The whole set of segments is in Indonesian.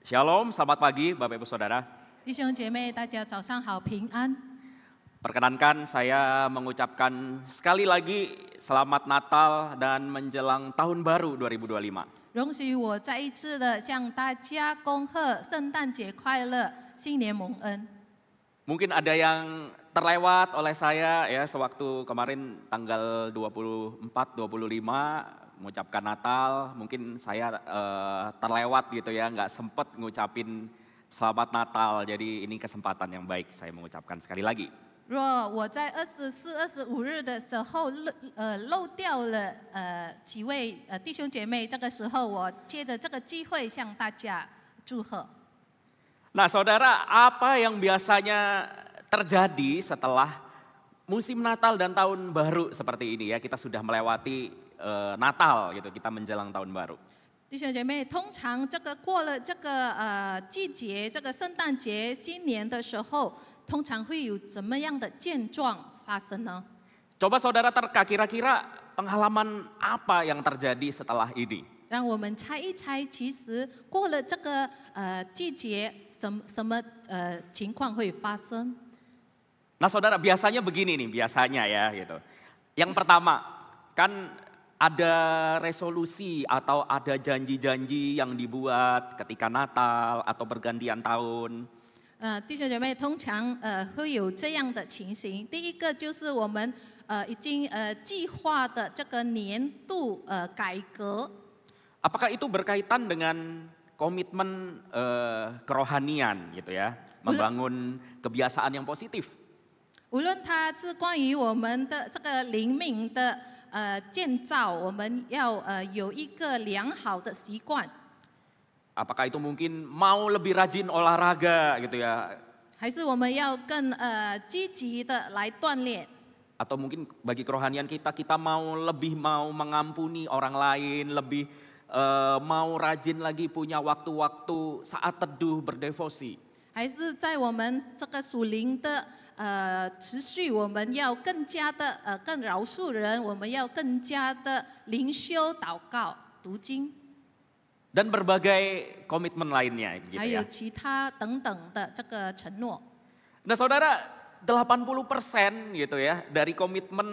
Shalom, selamat pagi Bapak Ibu Saudara. 弟兄姐妹，大家早上好，平安。 Perkenankan saya mengucapkan sekali lagi selamat Natal dan menjelang Tahun Baru 2025. 容许我再一次的向大家恭贺圣诞节快乐，新年蒙恩。 Mungkin ada yang terlewat oleh saya ya sewaktu kemarin tanggal 24, 25 mengucapkan Natal. Mungkin saya terlewat gitu ya, nggak sempet ngucapin selamat Natal. Jadi ini kesempatan yang baik saya mengucapkan sekali lagi. 若我在24、25日的时候漏掉了几位弟兄姐妹，这个时候我借着这个机会向大家祝贺。 Nah saudara, apa yang biasanya terjadi setelah musim Natal dan Tahun Baru seperti ini ya, kita sudah melewati Natal gitu, kita menjelang Tahun Baru. 弟兄姐妹，通常这个过了这个季节，这个圣诞节、新年的时候，通常会有怎么样的现状发生呢？ Coba saudara terka, kira-kira pengalaman apa yang terjadi setelah ini? 让我们猜一猜，其实过了这个季节，什么情况会发生？ Nah saudara, biasanya begini nih, biasanya ya gitu. Yang pertama, kan ada resolusi atau ada janji-janji yang dibuat ketika Natal atau pergantian tahun. 弟兄姐妹，通常会有这样的情形。第一个就是我们已经计划的这个年度改革。 Apakah itu berkaitan dengan komitmen kerohanian gitu ya, membangun kebiasaan yang positif? 无论它是关于我们的这个灵命的建造，我们要有一个良好的习惯。 Apakah itu mungkin mau lebih rajin olahraga gitu ya? 还是我们要更积极的来锻炼？ Atau mungkin bagi kerohanian kita, kita lebih mau mengampuni orang lain, lebih mau rajin lagi punya waktu-waktu saat teduh berdevosi. 还是在我们这个属灵的持续，我们要更加的更饶恕人，我们要更加的灵修、祷告、读经， Dan berbagai komitmen lainnya gitu 还有 ya. 其他等等的这个承诺。 Nah saudara, 80% gitu ya dari komitmen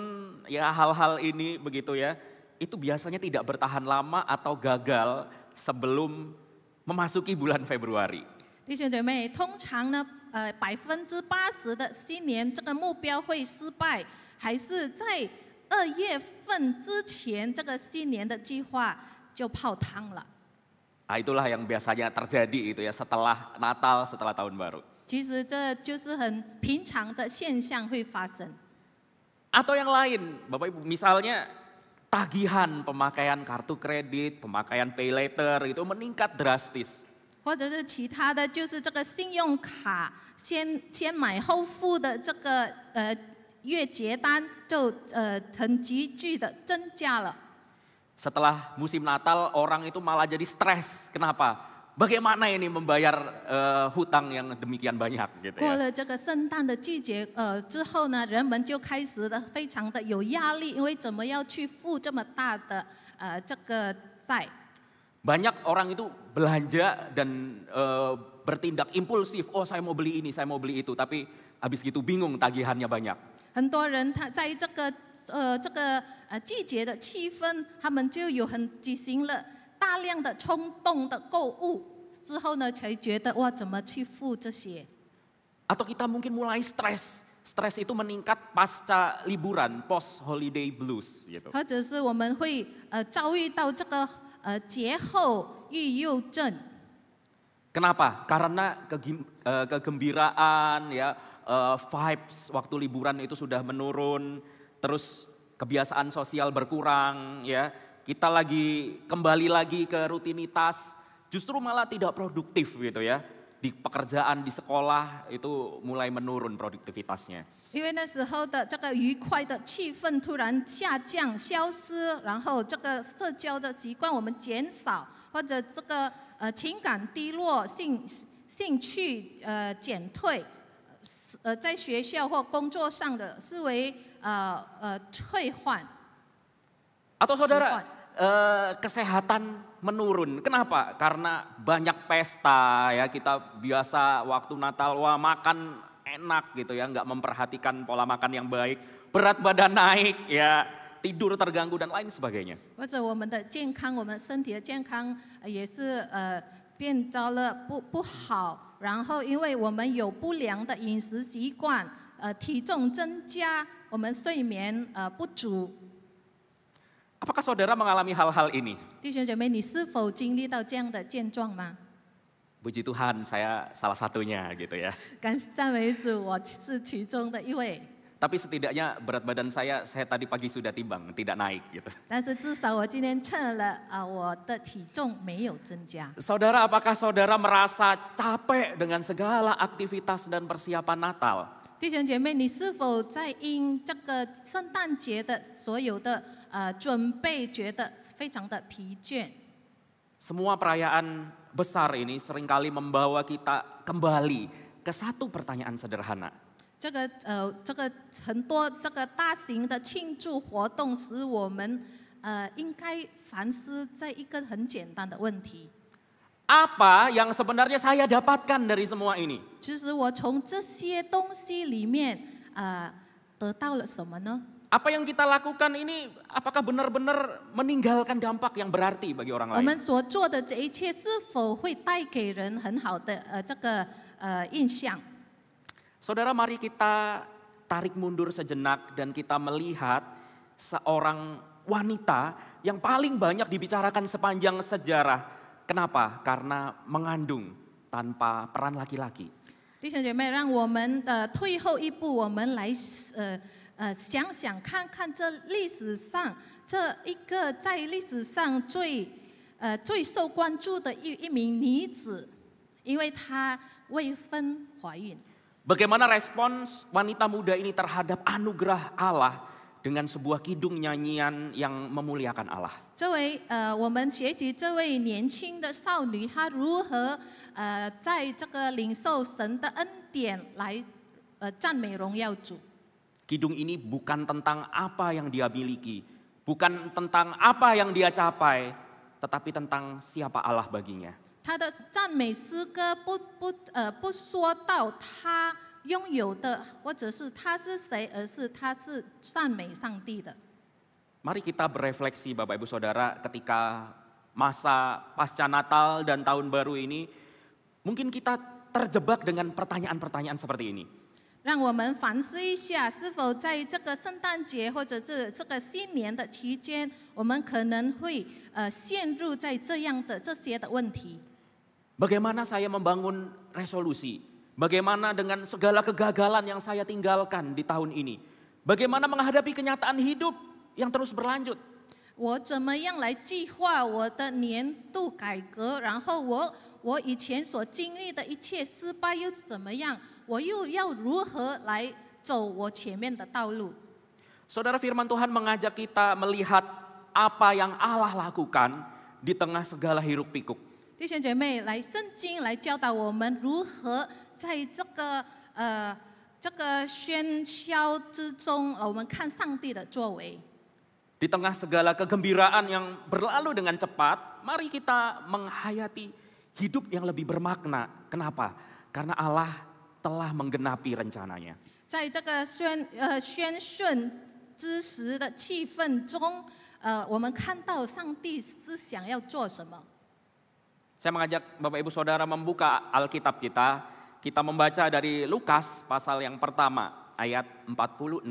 ya hal-hal ini begitu ya, itu biasanya tidak bertahan lama atau gagal sebelum memasuki bulan Februari. 弟兄姐妹，通常呢，80%的新年这个目标会失败，还是在2月份之前，这个新年的计划就泡汤了。 Nah itulah yang biasanya terjadi itu ya setelah Natal, setelah Tahun Baru. 其实这就是很平常的现象会发生。 Atau yang lain, Bapak Ibu, misalnya tagihan pemakaian kartu kredit, pemakaian pay later itu meningkat drastis. 或者是其他的，就是这个信用卡先买后付的这个月结单就很急剧的增加了。 Setelah musim Natal orang itu malah jadi stres. Kenapa? Bagaimana ini membayar hutang yang demikian banyak gitu 过 ya. 了这个圣诞的季节之后呢，人们就开始的非常的有压力，因为怎么要去付这么大的这个债。 Banyak orang itu belanja dan bertindak impulsif. Oh saya mau beli ini, saya mau beli itu. Tapi habis gitu bingung tagihannya banyak. 很多人他在这个季节的气氛，他们就举行了大量的冲动的购物，之后呢，才觉得哇，怎么去付这些？ Atau kita mungkin mulai stres. Stres itu meningkat pasca liburan, post holiday blues gitu. 或者是我们会遭遇到这个节后抑郁症。 Kenapa? Karena kegembiraan ya, vibes waktu liburan itu sudah menurun, terus kebiasaan sosial berkurang ya. Kita kembali lagi ke rutinitas, justru malah tidak produktif gitu ya. Di pekerjaan, di sekolah itu mulai menurun produktivitasnya. 因为那时候的这个愉快的气氛突然下降、消失，然后这个社交的习惯我们减少，或者这个情感低落、兴趣减退，在学校或工作上的思维退换。 Atau saudara, kesehatan menurun. Kenapa? Karena banyak pesta ya, kita biasa waktu Natal wah makan enak gitu ya, nggak memperhatikan pola makan yang baik, berat badan naik ya, tidur terganggu dan lain sebagainya. 或者我们的健康，我们身体的健康也是变糟了，不好。然后因为我们有不良的饮食习惯，体重增加，我们睡眠不足。 Apakah saudara mengalami hal-hal ini? 弟兄姐妹，你是否经历到这样的现状吗？ Puji Tuhan, saya salah satunya gitu ya. 感赞美主，我是其中的一位。 Tapi setidaknya berat badan saya tadi pagi sudah timbang, tidak naik gitu. 但是至少我今天称了我的体重没有增加。 Saudara, apakah saudara merasa capek dengan segala aktivitas dan persiapan Natal? 弟兄姐妹，你是否在因这个圣诞节的所有的准备，觉得非常的疲倦？ Semua perayaan besar ini seringkali membawa kita kembali ke satu pertanyaan sederhana. 这个很多这个大型的庆祝活动，使我们应该反思在一个很简单的问题。 Apa yang sebenarnya saya dapatkan dari semua ini? 其实我从这些东西里面得到了什么呢？ Apa yang kita lakukan ini apakah benar-benar meninggalkan dampak yang berarti bagi orang 我 lain? 们所做的这一切是否会带给人很好的这个印象？ Saudara, mari kita tarik mundur sejenak dan kita melihat seorang wanita yang paling banyak dibicarakan sepanjang sejarah. Kenapa? Karena mengandung tanpa peran laki-laki. 弟兄姐妹，让我们退后一步，我们来想想看看这历史上这一个在历史上最受关注的一名女子，因为她未婚怀孕。 Bagaimana respons wanita muda ini terhadap anugerah Allah dengan sebuah kidung nyanyian yang memuliakan Allah? 这位我们学习这位年轻的少女，她如何在这个领受神的恩典来赞美荣耀主。 Kidung ini bukan tentang apa yang dia miliki, bukan tentang apa yang dia capai, tetapi tentang siapa Allah baginya. 他的赞美诗歌不说到他拥有的，或者是他是谁，而是他是赞美上帝的。 Mari kita berefleksi Bapak Ibu Saudara ketika masa pasca Natal dan Tahun Baru ini, mungkin kita terjebak dengan pertanyaan-pertanyaan seperti ini. 让我们反思一下，是否在这个圣诞节或者是这个新年的期间，我们可能会陷入在这些的问题。 Bagaimana saya membangun resolusi? Bagaimana dengan segala kegagalan yang saya tinggalkan di tahun ini? Bagaimana menghadapi kenyataan hidup yang terus berlanjut? 我怎么样来计划我的年度改革？然后我以前所经历的一切失败又怎么样？我又要如何来走我前面的道路？ Saudara, firman Tuhan mengajak kita melihat apa yang Allah lakukan di tengah segala hiruk pikuk. 弟兄姐妹，圣经来教导我们如何在这个喧嚣之中，我们看上帝的作为。 Di tengah segala kegembiraan yang berlalu dengan cepat, mari kita menghayati hidup yang lebih bermakna. Kenapa? Karena Allah telah menggenapi rencananya. 在这个宣顺之时的气氛中，我们看到上帝是想要做什么。 Saya mengajak Bapak Ibu Saudara membuka Alkitab kita. Kita membaca dari Lukas pasal yang pertama ayat 46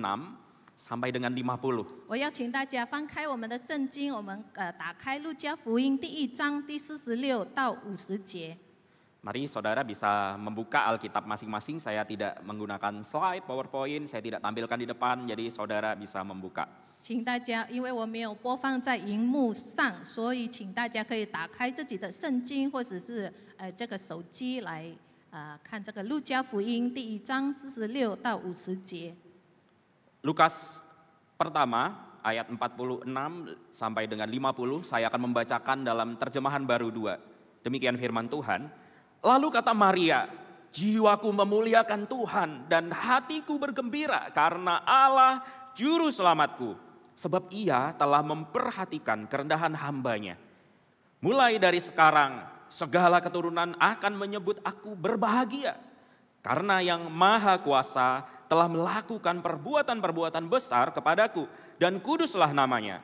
sampai dengan 50. 我邀请大家翻开我们的圣经，我们打开路加福音第1章第46到50节。 Mari saudara bisa membuka Alkitab masing-masing. Saya tidak menggunakan slide, PowerPoint, saya tidak tampilkan di depan, jadi saudara bisa membuka. 请大家，因为我没有播放在荧幕上，所以请大家可以打开自己的圣经或者是这个手机来看这个路加福音第1章46到50节。 Lukas pertama ayat 46 sampai dengan 50 saya akan membacakan dalam terjemahan baru 2. Demikian firman Tuhan. Lalu kata Maria, jiwaku memuliakan Tuhan dan hatiku bergembira karena Allah juru selamatku. sebab ia telah memperhatikan kerendahan hambanya. Mulai dari sekarang, segala keturunan akan menyebut aku berbahagia. Karena yang Maha Kuasa telah melakukan perbuatan-perbuatan besar kepadaku, dan kuduslah namanya.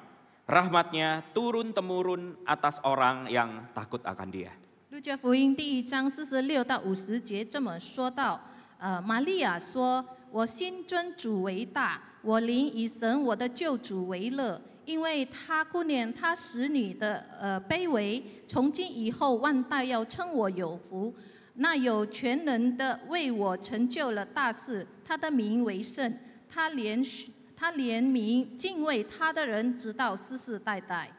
Rahmatnya turun-temurun atas orang yang takut akan dia. 路加福音第1章46到50节这么说到，玛利亚说：“我心尊主为大，我灵以神我的救主为乐，因为他顾念他使女的卑微，从今以后万代要称我有福。那有全能的为我成就了大事，他的名为圣，他怜悯敬畏他的人，直到世世代代。”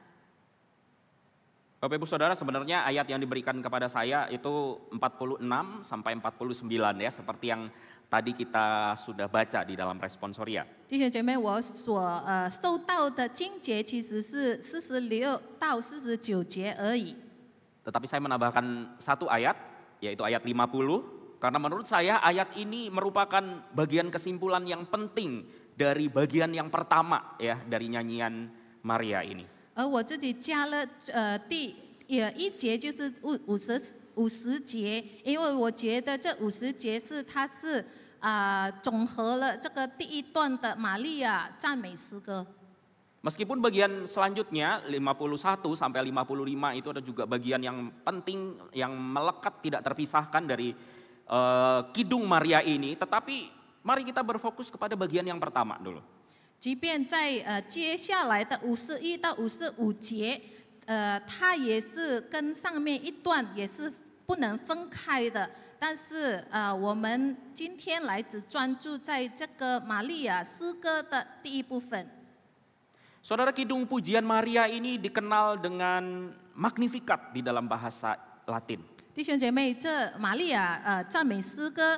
Bapak Ibu Saudara, sebenarnya ayat yang diberikan kepada saya itu 46 sampai 49 ya, seperti yang tadi kita sudah baca di dalam responsoria. 弟兄姐妹，我所受到的经节其实是46到49节而已。 Tetapi saya menambahkan satu ayat, yaitu ayat 50, karena menurut saya ayat ini merupakan bagian kesimpulan yang penting dari bagian yang pertama ya dari nyanyian Maria ini. 而我自己加了第1节，就是50节，因为我觉得这50节它是总和了这个第1段的玛利亚赞美诗歌。 Meskipun bagian selanjutnya 51 sampai 55 itu ada juga bagian yang penting yang melekat tidak terpisahkan dari Kidung Maria ini, tetapi mari kita berfokus kepada bagian yang pertama dulu. 即便在接下来的51到55节，它也是跟上面一段也是不能分开的。但是我们今天来只专注在这个玛利亚诗歌的第1部分。 Saudara, Kidung Pujian Maria ini dikenal dengan Magnificat di dalam bahasa Latin. 弟兄姐妹，这玛利亚赞美诗歌，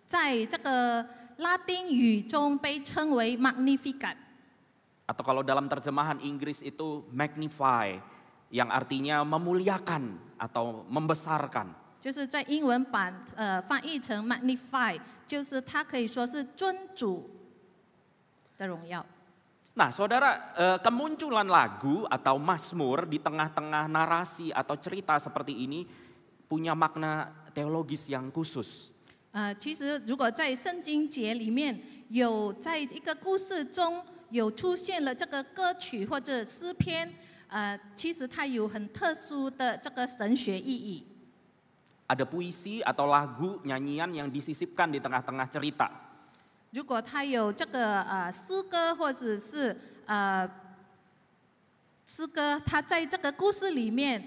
在这个拉丁语中被称为 Magnificat， Atau kalau dalam terjemahan Inggris itu magnify, yang artinya memuliakan atau membesarkan. 就是在英文版翻译成 Magnify， 就是它可以说是尊主的荣耀。 Nah saudara, kemunculan lagu atau mazmur di tengah-tengah narasi atau cerita seperti ini punya makna teologis yang khusus. 其实如果在圣经节里面有在一个故事中有出现了这个歌曲或者诗篇，其实它有很特殊的这个神学意义。 Ada puisi atau lagu nyanyian yang disisipkan di tengah-tengah cerita. 如果它有这个诗歌或者是诗歌，它在这个故事里面，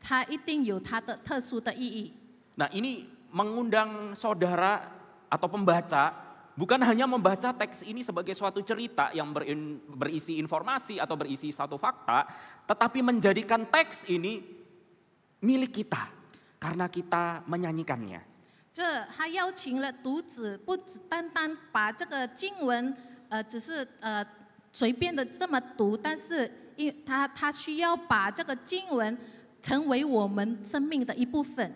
它一定有它的特殊的意义。 Nah ini mengundang saudara atau pembaca bukan hanya membaca teks ini sebagai suatu cerita yang berisi informasi atau berisi satu fakta, tetapi menjadikan teks ini milik kita karena kita menyanyikannya. 这他邀请了读者，不只单单把这个经文，只是随便的这么读，但是他需要把这个经文成为我们生命的一部分。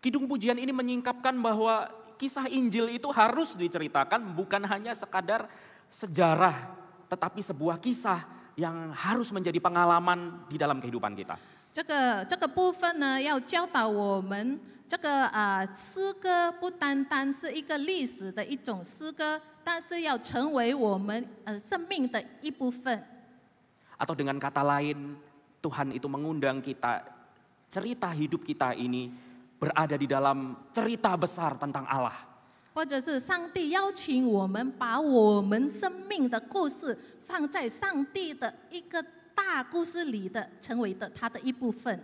Kidung Pujian ini menyingkapkan bahwa kisah Injil itu harus diceritakan bukan hanya sekadar sejarah, tetapi sebuah kisah yang harus menjadi pengalaman di dalam kehidupan kita. 这个部分呢，要教导我们，这个诗歌不单单是一个历史的一种诗歌，但是要成为我们生命的一部分。 Atau dengan kata lain, Tuhan itu mengundang kita, cerita hidup kita ini berada di dalam cerita besar tentang Allah. 或者是上帝邀请我们把我们生命的故事放在上帝的一个大故事里的，成为的他的一部分。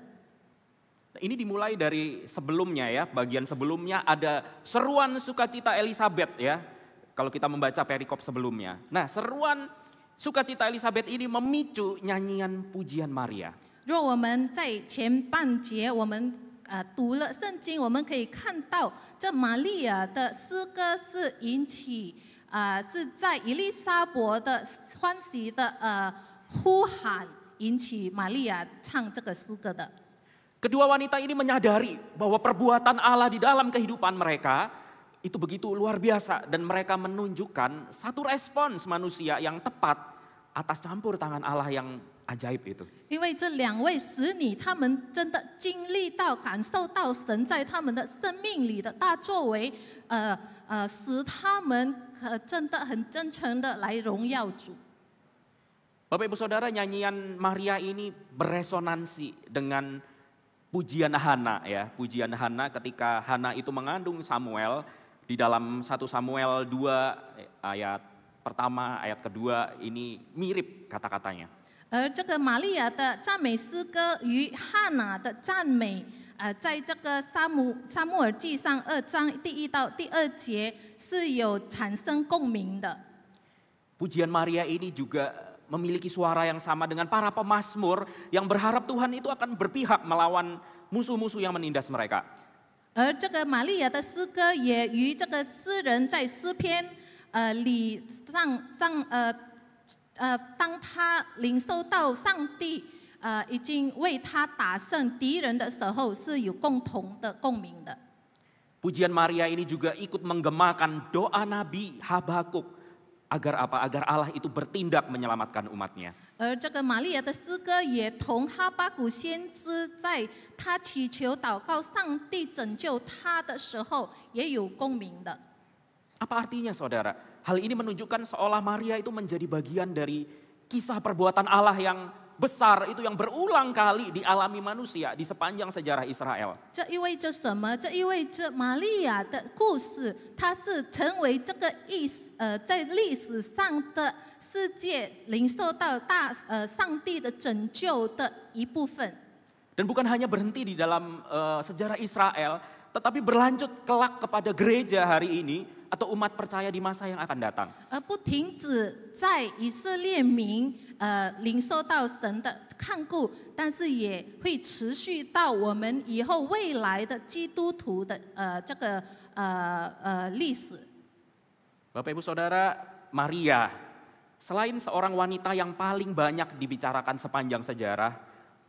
Ini dimulai dari sebelumnya ya, bagian sebelumnya ada seruan sukacita Elizabeth ya. Kalau kita membaca perikop sebelumnya. Nah seruan sukacita Elizabeth ini memicu nyanyian pujian Maria. 若我们在前半节我们读了圣经，我们可以看到这玛利亚的诗歌是引起是在以利沙伯的欢喜的呼喊，引起玛利亚唱这个诗歌的。 Kedua wanita ini menyadari bahwa perbuatan Allah di dalam kehidupan mereka itu begitu luar biasa dan mereka menunjukkan satu respons manusia yang tepat atas campur tangan Allah yang ajaib itu. 因为这两位使女，他们真的经历到、感受到神在他们的生命里的大作为，使他们真的很真诚的来荣耀主。 Bapak Ibu Saudara, nyanyian Maria ini beresonansi dengan pujian Hana ya. Pujian Hana ketika Hana itu mengandung Samuel di dalam 1 Samuel 2 ayat pertama, ayat kedua ini mirip kata-katanya. 而这个玛利亚的赞美诗歌与哈拿的赞美，在这个撒母耳记上2章第1到第2节是有产生共鸣的。 Pujian Maria ini juga memiliki suara yang sama dengan para pemazmur yang berharap Tuhan itu akan berpihak melawan musuh-musuh yang menindas mereka. 而这个玛利亚的诗歌也与这个诗人在诗篇里当他领受到上帝已经为他打胜敌人的时候是有共同的共鸣的。 Pujian Maria ini juga ikut menggemakan doa Nabi Habakuk agar apa? Agar Allah itu bertindak menyelamatkan umatnya. 而这个玛利亚的诗歌也同哈巴谷先知在他祈求祷告上帝拯救他的时候也有共鸣的。 Apa artinya saudara? Hal ini menunjukkan seolah Maria itu menjadi bagian dari kisah perbuatan Allah yang besar itu yang berulang kali dialami manusia di sepanjang sejarah Israel. 这意味着什么？这意味着玛利亚的故事，它是成为这个在历史上的世界领受到上帝的拯救的一部分。 Dan bukan hanya berhenti di dalam sejarah Israel, tetapi berlanjut kelak kepada gereja hari ini atau umat percaya di masa yang akan datang. 而不停止在以色列民领受到神的看顾，但是也会持续到我们以后未来的基督徒的这个历史。 Bapak Ibu Saudara, Maria selain seorang wanita yang paling banyak dibicarakan sepanjang sejarah,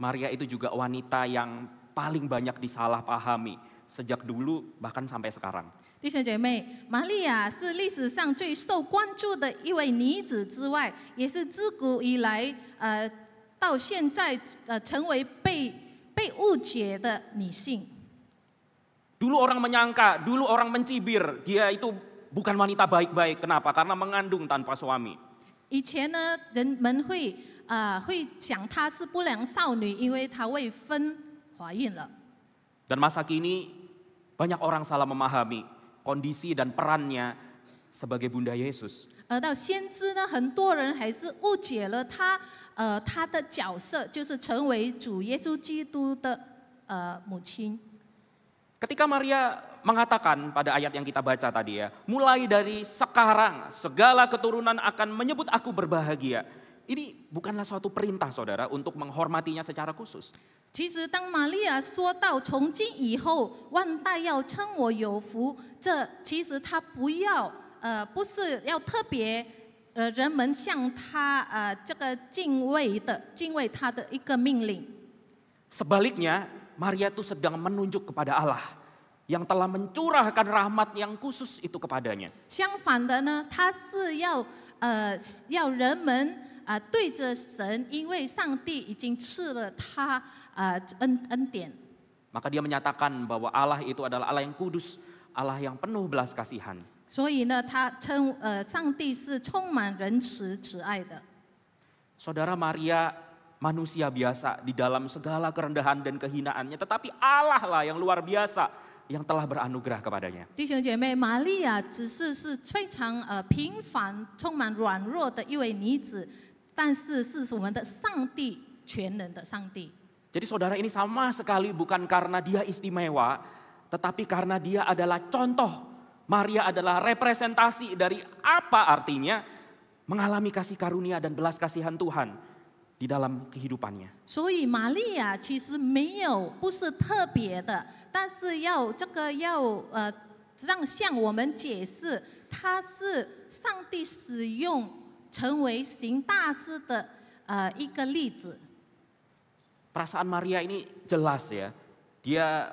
Maria itu juga wanita yang paling banyak disalahpahami sejak dulu bahkan sampai sekarang. 弟兄姐妹，玛利亚是历史上最受关注的一位女子之外，也是自古以来到现在成为被误解的女性。 Dulu orang menyangka, dulu orang mencibir, dia itu bukan wanita baik-baik. Kenapa? Karena mengandung tanpa suami. 以前呢，人们会讲她是不良少女，因为她未婚怀孕了。 Dan masa kini banyak orang salah memahami kondisi dan perannya sebagai Bunda Yesus. 而到先知呢，很多人还是误解了她的角色，就是成为主耶稣基督的母亲。 Ketika Maria mengatakan pada ayat yang kita baca tadi ya, mulai dari sekarang segala keturunan akan menyebut aku berbahagia. Ini bukanlah suatu perintah saudara untuk menghormatinya secara khusus. 其实，当玛利亚说到从今以后万代要称我有福，这其实她不是要特别人们向她这个敬畏她的一个命令。 Sebaliknya, Maria itu sedang menunjuk kepada Allah yang telah mencurahkan rahmat yang khusus itu kepadanya. 相反的呢，她是要人们对着神，因为上帝已经赐了她恩典。 Maka dia menyatakan bahwa Allah itu adalah Allah yang kudus, Allah yang penuh belas kasihan. 所以呢，他称上帝是充满仁慈、慈爱的。 Saudara, Maria manusia biasa di dalam segala kerendahan dan kehinaannya, tetapi Allah lah yang luar biasa yang telah beranugerah kepadanya. 弟兄姐妹，玛利亚只是非常平凡、充满软弱的一位女子，但是是我们的上帝，全能的上帝。 Jadi saudara, ini sama sekali bukan karena dia istimewa, tetapi karena dia adalah contoh. Maria adalah representasi dari apa artinya mengalami kasih karunia dan belas kasihan Tuhan di dalam kehidupannya. 所以玛利亚其实不是特别的，但是要向我们解释，她是上帝使用成为行大事的一个例子。 Perasaan Maria ini jelas ya. Dia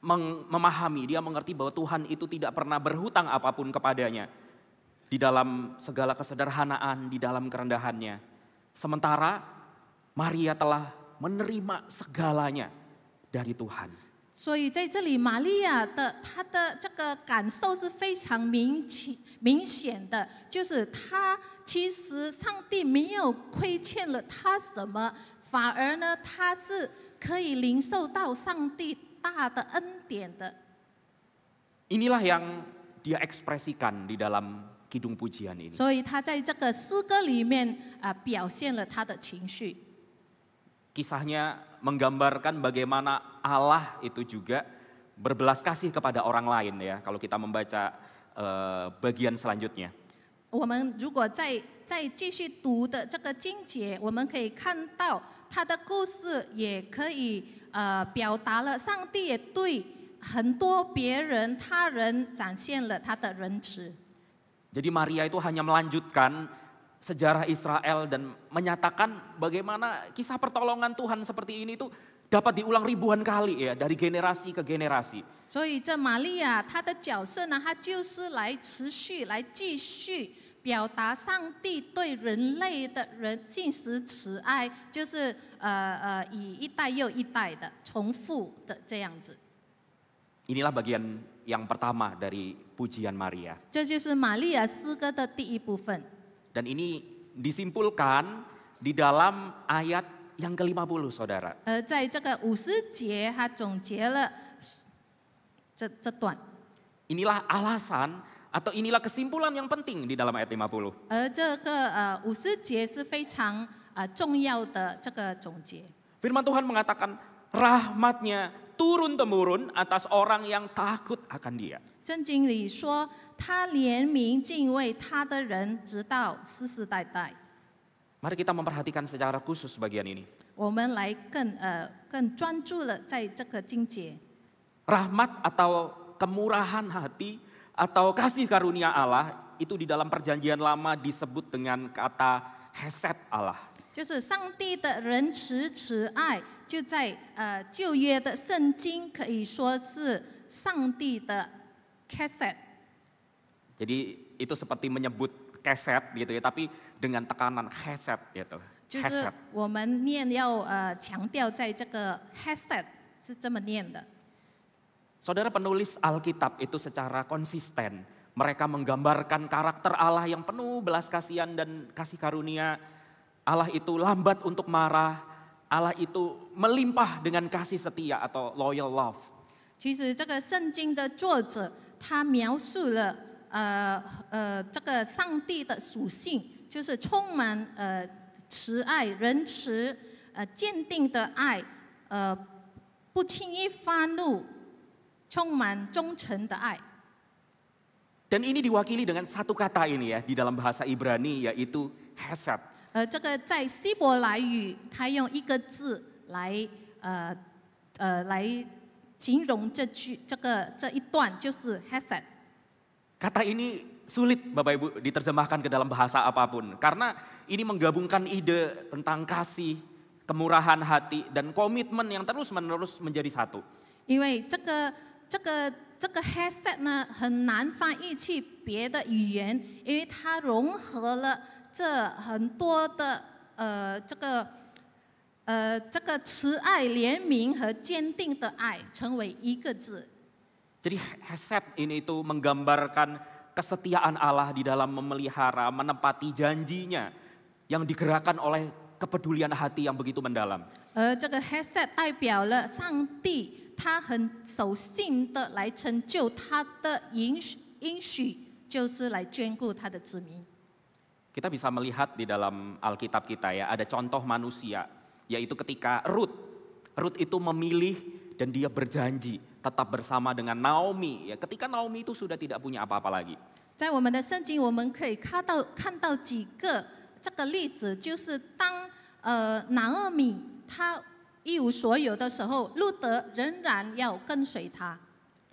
memahami, dia mengerti bahwa Tuhan itu tidak pernah berhutang apapun kepadanya. Di dalam segala kesederhanaan, di dalam kerendahannya. Sementara Maria telah menerima segalanya dari Tuhan. 所以在这里，玛利亚的她的这个感受是非常明显的，就是她其实上帝没有亏欠了她什么，反而呢，她是可以领受到上帝大的恩典的。 Inilah yang dia ekspresikan di dalam kidung pujian ini. 所以她在这个诗歌里面表现了她的情绪。 Kisahnya menggambarkan bagaimana Allah itu juga berbelas kasih kepada orang lain ya. Kalau kita membaca bagian selanjutnya. 我们如果再继续读的这个经节，我们可以看到他的故事，也可以表达了上帝也对很多别人他人展现了他的仁慈。 Jadi Maria itu hanya melanjutkan sejarah Israel dan menyatakan bagaimana kisah pertolongan Tuhan seperti ini tuh dapat diulang ribuan kali ya dari generasi ke generasi. 所以这玛利亚她的角色呢，她就是来持续来继续表达上帝对人类的尽实慈爱，就是以一代又一代的重复的这样子。 Inilah bagian yang pertama dari pujian Maria. 这就是玛利亚诗歌的第一部分。 Dan ini disimpulkan di dalam ayat yang ke-50 saudara. 在这个50节，他总结了这段。 Inilah alasan atau inilah kesimpulan yang penting di dalam ayat 50. 而这个50节是非常重要的这个总结。 Firman Tuhan mengatakan rahmatnya turun-temurun atas orang yang takut akan dia. 圣经里说，他怜悯敬畏他的人，直到世世代代。 Mari kita memperhatikan secara khusus bagian ini. 我们来更专注了在这个经节。 Rahmat atau kemurahan hati atau kasih karunia Allah itu di dalam perjanjian lama disebut dengan kata hesed Allah. 就是上帝的仁慈慈爱，就在旧约的圣经可以说是上帝的 keset。 Jadi itu seperti menyebut keset gitu ya, tapi dengan tekanan hesed gitu. 就是 Hesed. 我们念要强调在这个 hesed 是这么念的。 Saudara penulis Alkitab itu secara konsisten, mereka menggambarkan karakter Allah yang penuh belas kasihan dan kasih karunia. Allah itu lambat untuk marah, Allah itu melimpah dengan kasih setia atau loyal love. 其实这个圣经的作者他描述了这个上帝的属性，就是充满慈爱、仁慈、坚定的爱，不轻易发怒，充满忠诚的爱。 Dan ini diwakili dengan satu kata ini ya di dalam bahasa Ibrani yaitu hesed. 这个在希伯来语，他用一个字来形容这一段，就是 hesed。 Kata ini sulit Bapak Ibu diterjemahkan ke dalam bahasa apapun. Karena ini menggabungkan ide tentang kasih, kemurahan hati, dan komitmen yang terus menerus menjadi satu. 因为这个 hesed 呢很难翻译去别的语言，因为它融合了这很多的这个慈爱、怜悯和坚定的爱，成为一个字。 Jadi hesed ini itu menggambarkan kesetiaan Allah di dalam memelihara, menepati janjinya yang digerakkan oleh kepedulian hati yang begitu mendalam. 这个 hesed 代表了上帝，他很守信的来成就他的应许，就是来眷顾他的子民。 Kita bisa melihat di dalam Alkitab kita ya, ada contoh manusia, yaitu ketika Ruth itu memilih dan dia berjanji tetap bersama dengan Naomi ya, ketika Naomi itu sudah tidak punya apa-apa lagi. 在我们的圣经，我们可以看到几个这个例子，就是当拿俄米她一无所有的时候，路德仍然要跟随她。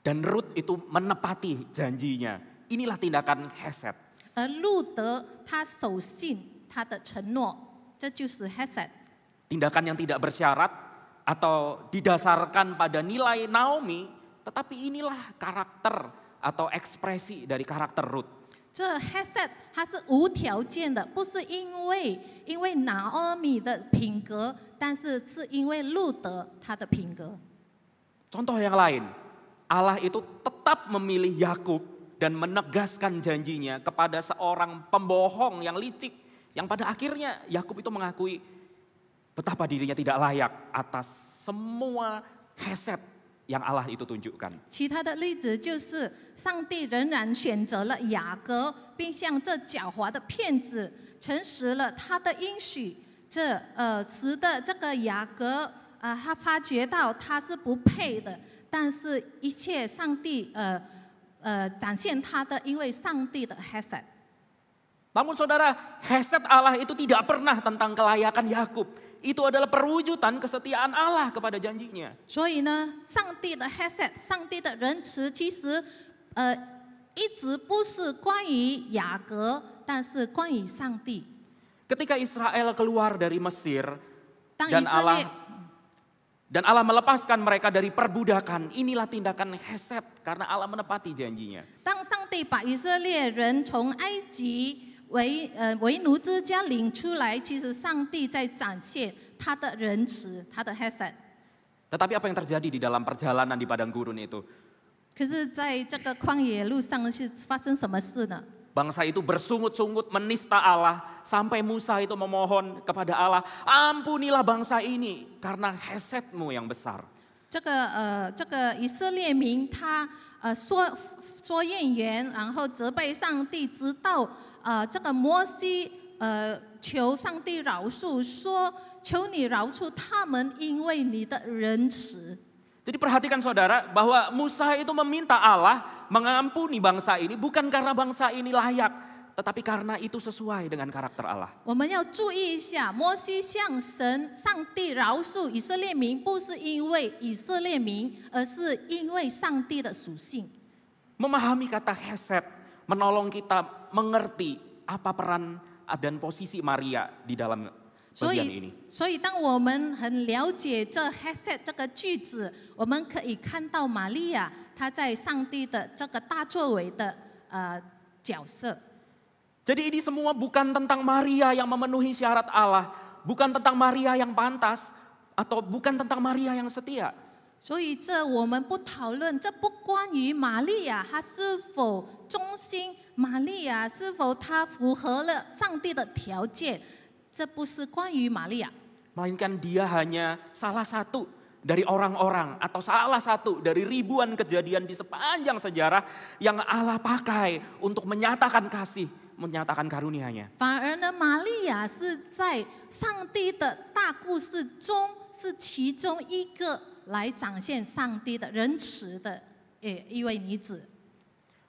Dan Ruth itu menepati janjinya. Inilah tindakan hesed. 而路德他守信他的承诺，这就是 hesed。 Tindakan yang tidak bersyarat atau didasarkan pada nilai Naomi Tetapi inilah karakter atau ekspresi dari karakter Rut. 这 Hesed 它是无条件的，不是因为拿俄米的品格，但是是因为路德他的品格。 Contoh yang lain, Allah itu tetap memilih Yakub dan menegaskan janjinya kepada seorang pembohong yang licik. Yang pada akhirnya Yakub itu mengakui betapa dirinya tidak layak atas semua Hesed yang Allah itu tunjukkan. 其他的例子就是上帝仍然选择了雅各，并向这狡猾的骗子诚实了他的应许。使得这个雅各他发觉到他是不配的，但是一切上帝展现他的，因为上帝的 Hesed。 Namun saudara, Hesed Allah itu tidak pernah tentang kelayakan Yakub. Itu adalah perwujudan kesetiaan Allah kepada janjinya. 所以呢，上帝的 Hesed， 上帝的仁慈，其实一直不是关于雅各，但是关于上帝。 Ketika Israel keluar dari Mesir 当以 dan 色列 Allah melepaskan mereka dari perbudakan, inilah tindakan Hesed karena Allah menepati janjinya. 当上帝把以色列人从埃及为奴之家领出来，其实上帝在展现他的仁慈，他的 Hesed。 Tetapi apa yang terjadi di dalam perjalanan di padang gurun itu? 可是在这个旷野路上是发生什么事呢？ Bangsa itu bersungut-sungut menista Allah sampai Musa itu memohon kepada Allah, ampunilah bangsa ini karena Hesedmu yang besar. 这个以色列民他说怨言，然后责备上帝，直到这个摩西求上帝饶恕，说求你饶恕他们，因为你的仁慈。 Jadi perhatikan saudara bahwa Musa itu meminta Allah mengampuni bangsa ini bukan karena bangsa ini layak, tetapi karena itu sesuai dengan karakter Allah. 我们要注意一下，摩西向上帝饶恕以色列民，不是因为以色列民，而是因为上帝的属性。 Memahami kata Hesed menolong kita mengerti apa peran dan posisi Maria di dalam bagian ini. 所以当我们很了解这 Hesed 这个句子，我们可以看到玛利亚她在上帝的这个大作为的角色。 Jadi ini semua bukan tentang Maria yang memenuhi syarat Allah, bukan tentang Maria yang pantas, atau bukan tentang Maria yang setia. 所以这我们不讨论，这不关于玛利亚她是否忠心，玛利亚是否她符合了上帝的条件，这不是关于玛利亚。 Melainkan dia hanya salah satu dari orang-orang atau salah satu dari ribuan kejadian di sepanjang sejarah yang Allah pakai untuk menyatakan kasih, menyatakan karunia-Nya. 反而呢，玛利亚是在上帝的大故事中，是其中一个来展现上帝的仁慈的一位女子。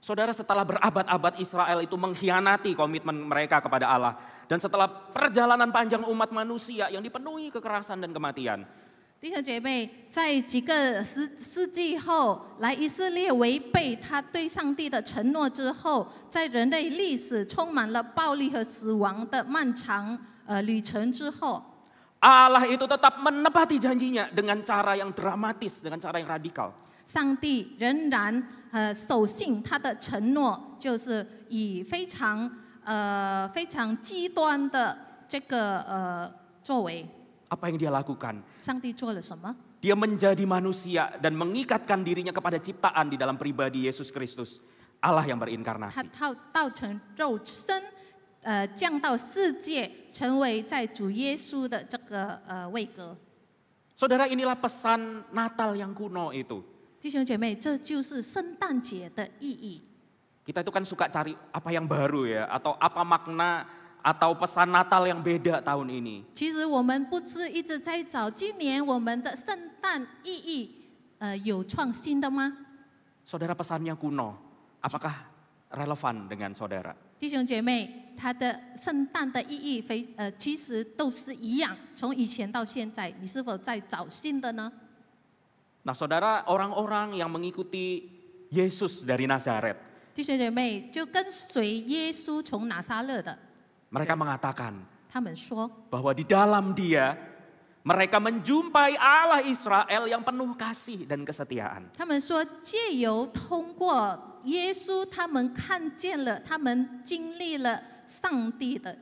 Saudara, setelah berabad-abad Israel itu mengkhianati komitmen mereka kepada Allah. Dan setelah perjalanan panjang umat manusia yang dipenuhi kekerasan dan kematian. 弟兄姐妹，在几个世纪后，来以色列违背他对上帝的承诺之后，在人类历史充满了暴力和死亡的漫长旅程之后， Allah itu tetap menepati janjinya dengan cara yang dramatis, dengan cara yang radikal. 上帝仍然守信他的承诺，就是以非常极端的这个作为。 Apa yang dia lakukan? 上帝做了什么？ Dia menjadi manusia dan mengikatkan dirinya kepada ciptaan di dalam pribadi Yesus Kristus. Allah yang 他 berinkarnasi. 道成肉身，降到世界，成为在主耶稣的这个位格。 Saudara, inilah pesan Natal yang kuno itu. 弟兄姐妹，这就是圣诞节的意义。 Kita itu kan suka cari apa yang baru ya, atau apa makna atau pesan Natal yang beda tahun ini. 其实我们不是一直在找今年我们的圣诞意义，有创新的吗？ Saudara, pesannya kuno, apakah relevan dengan saudara? 弟兄姐妹，它的圣诞的意义其实都是一样，从以前到现在，你是否在找新的呢？ Nah saudara, orang-orang yang mengikuti Yesus dari Nazaret, 弟兄姐妹，就跟随耶稣从拿撒勒的， mereka mengatakan 他们说， bahwa di dalam Dia mereka menjumpai Allah Israel yang penuh kasih dan kesetiaan. 他们说，借由通过耶稣，他们看见了，他们经历了上帝的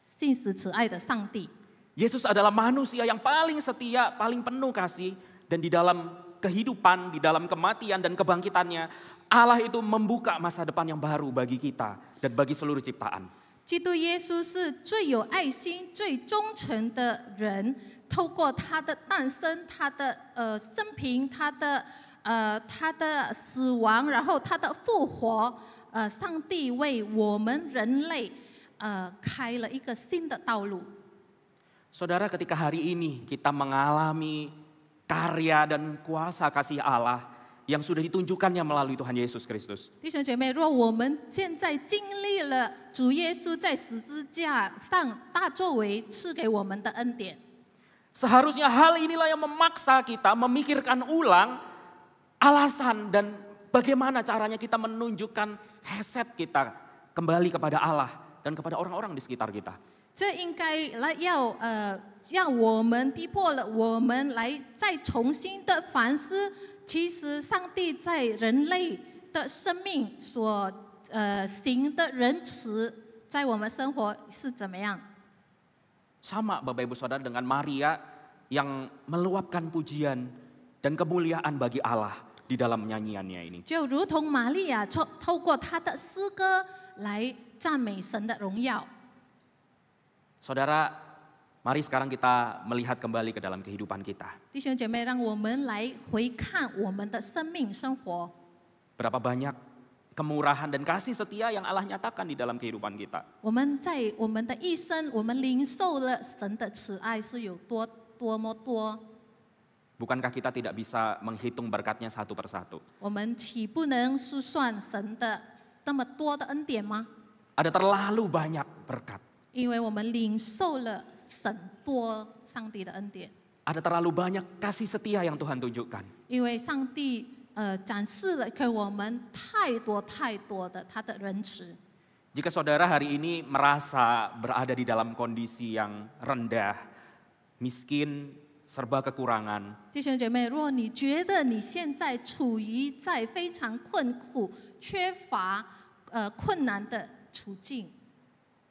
信实慈爱的上帝。 Yesus adalah manusia yang paling setia, paling penuh kasih. Dan di dalam kehidupan, di dalam kematian dan kebangkitannya, Allah itu membuka masa depan yang baru bagi kita dan bagi seluruh ciptaan. 基督耶稣是最有爱心、最忠诚的人，透过他的诞生、他的生平、他的死亡，然后他的复活，上帝为我们人类开了一个新的道路。 Saudara, ketika hari ini kita mengalami karya dan kuasa kasih Allah yang sudah ditunjukkannya melalui Tuhan Yesus Kristus. 弟兄姐妹，若我们现在经历了主耶稣在十字架上大作为赐给我们的恩典， Seharusnya hal inilah yang memaksa kita memikirkan ulang alasan dan bagaimana caranya kita menunjukkan hasad kita kembali kepada Allah dan kepada orang-orang di sekitar kita. 这应该让我们逼迫了我们来再重新的反思，其实上帝在人类的生命所行的仁慈，在我们生活是怎么样？ Sama Bapak Ibu Saudara dengan Maria yang meluapkan pujian dan kemuliaan bagi Allah di dalam nyanyiannya ini. 就如同玛利亚透过她的诗歌来赞美神的荣耀。 Saudara, mari sekarang kita melihat kembali ke dalam kehidupan kita. 弟兄姐妹，让我们来回看我们的生命生活。 Berapa banyak kemurahan dan kasih setia yang Allah nyatakan di dalam kehidupan kita. 我们在我们的一生，我们领受了神的慈爱是有多么多。 Bukankah kita tidak bisa menghitung berkatnya satu persatu? 我们岂不能数算神的那么多的恩典吗？ Ada terlalu banyak berkat. 因为我们领受了神多上帝的恩典， Ada terlalu banyak kasih setia yang Tuhan tunjukkan. 因为上帝展示了给我们太多的他的仁慈。 Jika saudara hari ini merasa berada di dalam kondisi yang rendah, miskin, serba kekurangan, 弟兄姐妹，若你觉得你现在处于在非常困苦、缺乏困难的处境，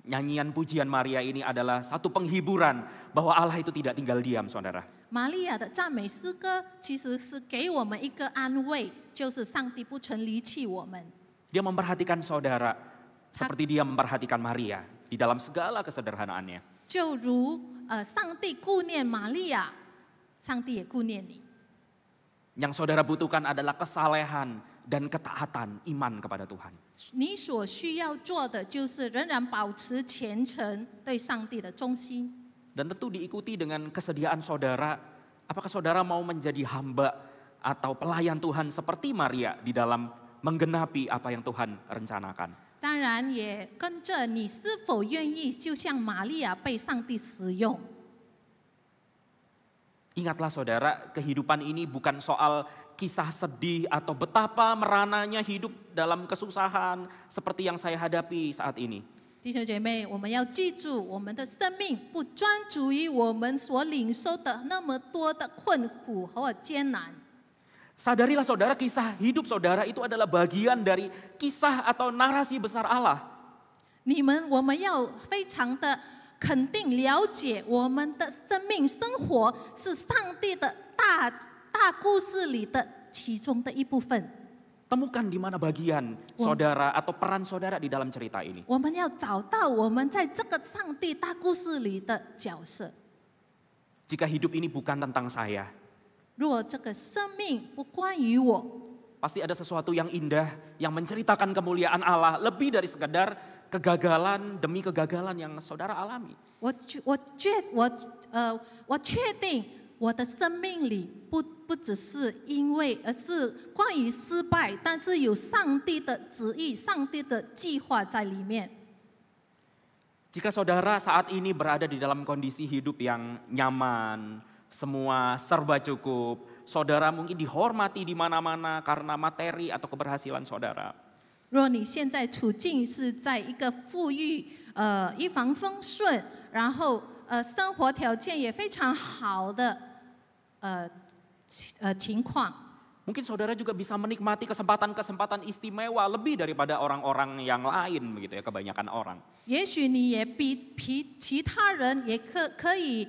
nyanyian pujian Maria ini adalah satu penghiburan bahwa Allah itu tidak tinggal diam, saudara. 玛利亚的赞美诗歌其实是给我们一个安慰，就是上帝不曾离弃我们。 Dia memperhatikan saudara seperti dia memperhatikan Maria di dalam segala kesederhanaannya. 就如上帝顾念玛利亚，上帝也顾念你。 Yang saudara butuhkan adalah kesalehan dan ketaatan iman kepada Tuhan. 你所需要做的就是仍然保持虔诚对上帝的忠心， Dan tentu diikuti dengan kesediaan saudara. Apakah saudara mau menjadi hamba atau pelayan Tuhan seperti Maria di dalam menggenapi apa yang Tuhan rencanakan? 当然也跟着你是否愿意，就像玛利亚被上帝使用。 Ingatlah saudara, kehidupan ini bukan soal kisah sedih atau betapa merananya hidup dalam kesusahan seperti yang saya hadapi saat ini. 弟兄姐妹，我们要记住，我们的生命不专注于我们所领受的那么多的困苦和艰难。 Sadarilah saudara, kisah hidup saudara itu adalah bagian dari kisah atau narasi besar Allah. 我们要非常的肯定了解，我们的生命生活是上帝的大故事里的其中的一部分。 Temukan di mana bagian saudara atau peran saudara di dalam cerita ini. 我们要找到我们在这个上帝大故事里的角色。 Jika hidup ini bukan tentang saya, 若这个生命不关于我， pasti ada sesuatu yang indah yang menceritakan kemuliaan Allah lebih dari sekedar kegagalan demi kegagalan yang saudara alami. 我确定我的生命里不只是因为，而是关于失败，但是有上帝的旨意、上帝的计划在里面。 Jika saudara saat ini berada di dalam kondisi hidup yang nyaman, semua serba cukup, saudara mungkin dihormati di mana-mana karena materi atau keberhasilan saudara. 若你现在处境是在一个富裕、一帆风顺，然后生活条件也非常好的情况。 Mungkin saudara juga bisa menikmati kesempatan-kesempatan istimewa lebih daripada orang-orang yang lain begitu ya, kebanyakan orang. 也许你也比其他人也可以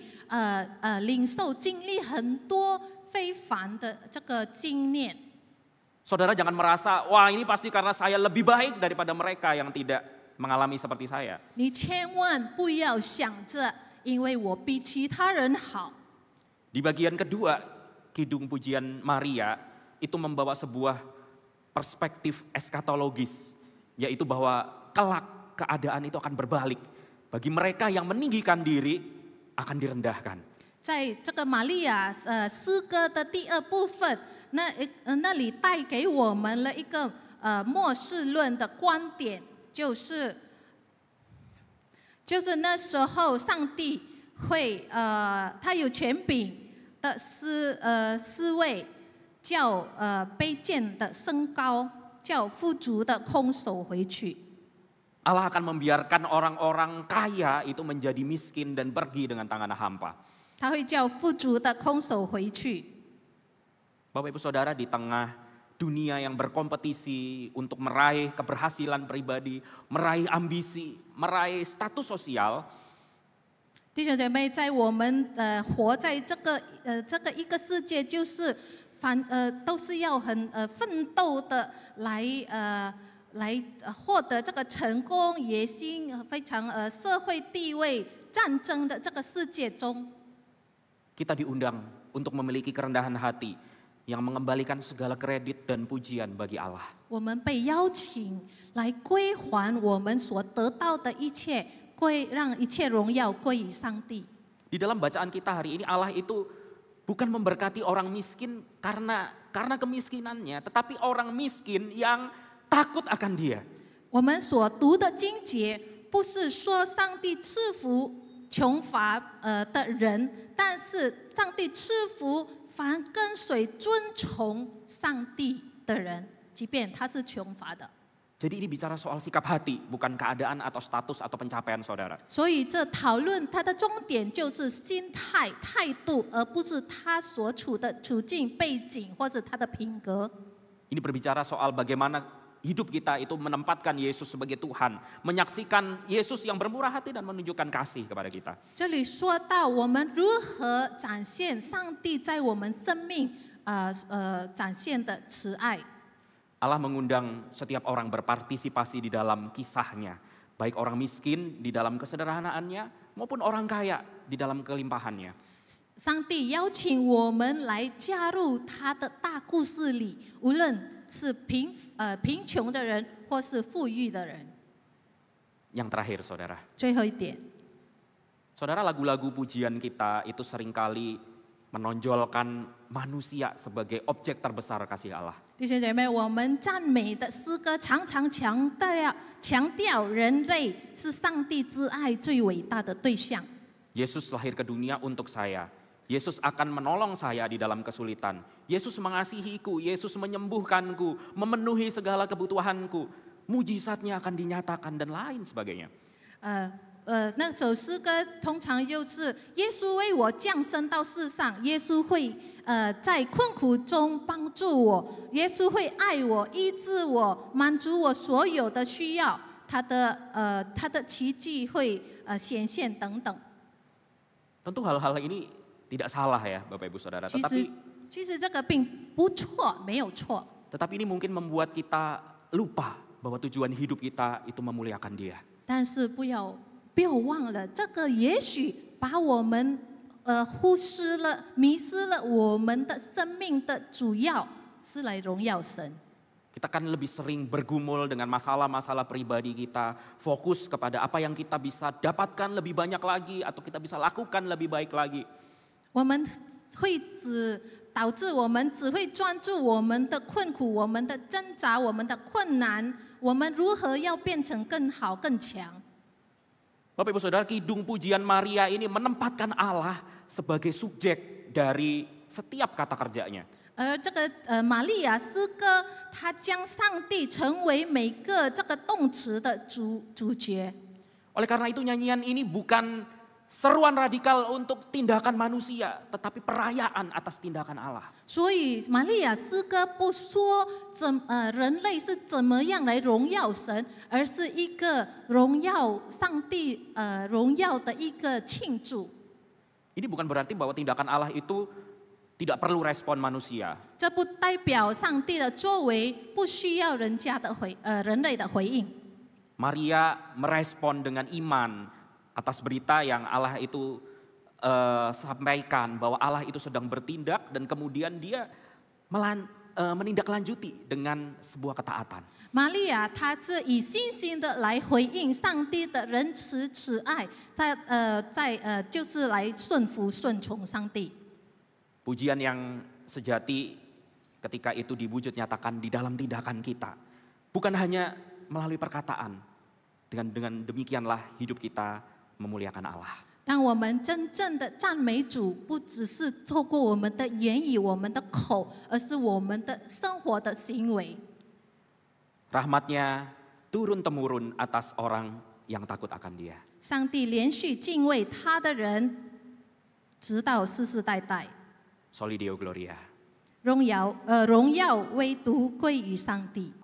领受经历很多非凡的这个经验。 Saudara jangan merasa, wah ini pasti karena saya lebih baik daripada mereka yang tidak mengalami seperti saya. 你千万不要想着，因为我比其他人好。 Di bagian kedua, Kidung Pujian Maria itu membawa sebuah perspektif eskatologis, yaitu bahwa kelak keadaan itu akan berbalik. Bagi mereka yang meninggikan diri akan direndahkan. 在这个玛利亚诗歌的第二部分，那里带给我们了一个末世论的观点，就是那时候上帝会他有权柄的思维。 叫卑贱的升高，叫富足的空手回去。 Allah akan membiarkan orang-orang kaya itu menjadi miskin dan pergi dengan tangan hampa. 他会叫富足的空手回去。 Bapak Ibu Saudara, di tengah dunia yang berkompetisi untuk meraih keberhasilan pribadi, meraih ambisi, meraih status sosial, 弟兄姐妹，在我们活在这个一个世界，就是都是要很奋斗的来获得这个成功、野心、非常社会地位、战争的这个世界中， kita diundang untuk memiliki kerendahan hati yang mengembalikan segala kredit dan pujian bagi Allah. 我们被邀请来归还我们所得到的一切，让一切荣耀归于上帝。 Di dalam bacaan kita hari ini, Allah itu bukan memberkati orang miskin karena kemiskinannya, tetapi orang miskin yang takut akan Dia. 我们所读的经节不是说上帝赐福穷乏的人，但是上帝赐福凡跟随尊崇上帝的人，即便他是穷乏的。 Jadi ini bicara soal sikap hati, bukan keadaan atau status atau pencapaian saudara. 所以这讨论它的重点就是心态、态度，而不是他所处的处境、背景或者他的品格。 Ini berbicara soal bagaimana hidup kita itu menempatkan Yesus sebagai Tuhan, menyaksikan Yesus yang bermurah hati dan menunjukkan kasih kepada kita. 这里说到我们如何展现上帝在我们生命展现的慈爱。 Allah mengundang setiap orang berpartisipasi di dalam kisahnya, baik orang miskin di dalam kesederhanaannya maupun orang kaya di dalam kelimpahannya. 上帝邀请我们来加入他的大故事里，无论是贫穷的人或是富裕的人。 Yang terakhir saudara. 最后一点， Saudara, lagu-lagu pujian kita itu seringkali menonjolkan manusia sebagai objek terbesar kasih Allah. 弟兄姐妹，我们赞美的诗歌常常强调人类是上帝之爱最伟大的对象。 Yesus lahir ke dunia untuk saya. Yesus akan menolong saya di dalam kesulitan. Yesus mengasihiku, Yesus menyembuhkanku, memenuhi segala kebutuhanku. Mujizatnya akan dinyatakan dan lain sebagainya. 那首诗歌通常就是耶稣为我降生到世上，耶稣会在困苦中帮助我，耶稣会爱我、医治我、满足我所有的需要，他的奇迹会显现等等。 Tentu hal-hal ini tidak salah ya Bapak Ibu Saudara. 其实这个并不错，没有错。 Tetapi ini mungkin membuat kita lupa bahwa tujuan hidup kita itu memuliakan Dia. 但是不要忘了，这个也许把我们忽视了、迷失了我们的生命的主要是来荣耀神。 Kita kan lebih sering bergumul dengan masalah-masalah pribadi kita, fokus kepada apa yang kita bisa dapatkan lebih banyak lagi atau kita bisa lakukan lebih baik lagi. 我们会导致我们只会专注我们的困苦、我们的挣扎、我们的困难，我们如何要变成更好、更强。 Bapak Ibu Saudara, Kidung Pujian Maria ini menempatkan Allah sebagai subjek dari setiap kata kerjanya. 而这个玛利亚诗歌，它将上帝成为每个这个动词的主角。 Oleh karena itu nyanyian ini bukan seruan radikal untuk tindakan manusia, tetapi perayaan atas tindakan Allah. 所以玛利亚诗歌不说人类是怎么样来荣耀神，而是一个荣耀上帝荣耀的一个庆祝。 Ini bukan berarti bahwa tindakan Allah itu tidak perlu respon manusia. 这不代表上帝的作为不需要人类的回应。 Maria merespon dengan iman atas berita yang Allah itu sampaikan bahwa Allah itu sedang bertindak dan kemudian dia menindaklanjuti dengan sebuah ketaatan. 玛利亚她是以信心的来回应上帝的仁慈慈爱，就是来顺服顺从上帝。 Pujian yang sejati ketika itu diwujud nyatakan di dalam tindakan kita, bukan hanya melalui perkataan. Dengan demikianlah hidup kita memuliakan Allah. 当我们真正的赞美主，不只是透过我们的言语、我们的口，而是我们的生活的行为。 Rahmatnya turun temurun atas orang yang takut akan Dia. 上帝连续敬畏他的人，直到世世代代。 Soli Deo Gloria. 荣耀唯独归于上帝。